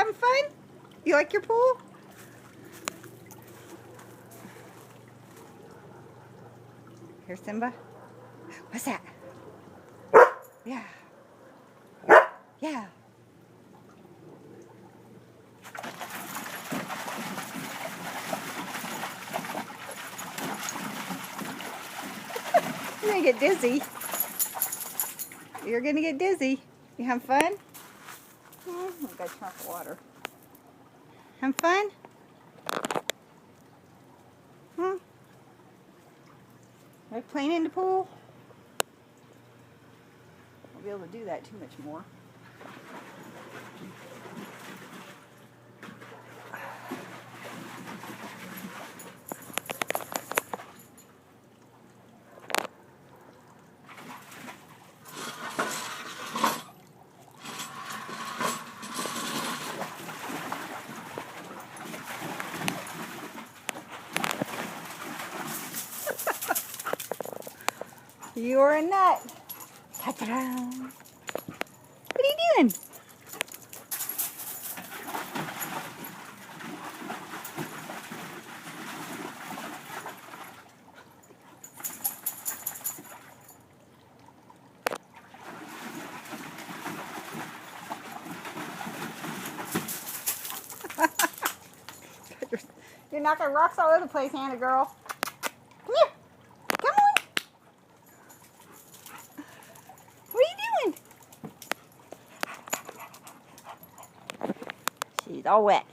having fun? You like your pool? Here, Simba. What's that? Yeah. Yeah. You're gonna get dizzy. You're gonna get dizzy. You having fun? Oh, I gotta turn off the water. Having fun? Hmm? Are you playing in the pool? Won't be able to do that too much more. You're a nut. Ta-da! What are you doing? You're knocking rocks all over the place, Hannah girl. Come here. Come on. What are you doing? She's all wet.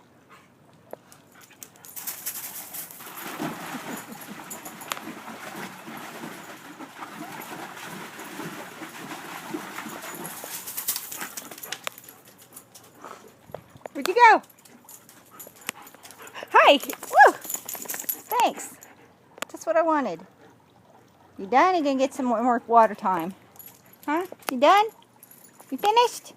Where'd you go? Hi. Woo. Thanks. Just what I wanted. You done? You gonna get some more water time? Huh? You done? You finished?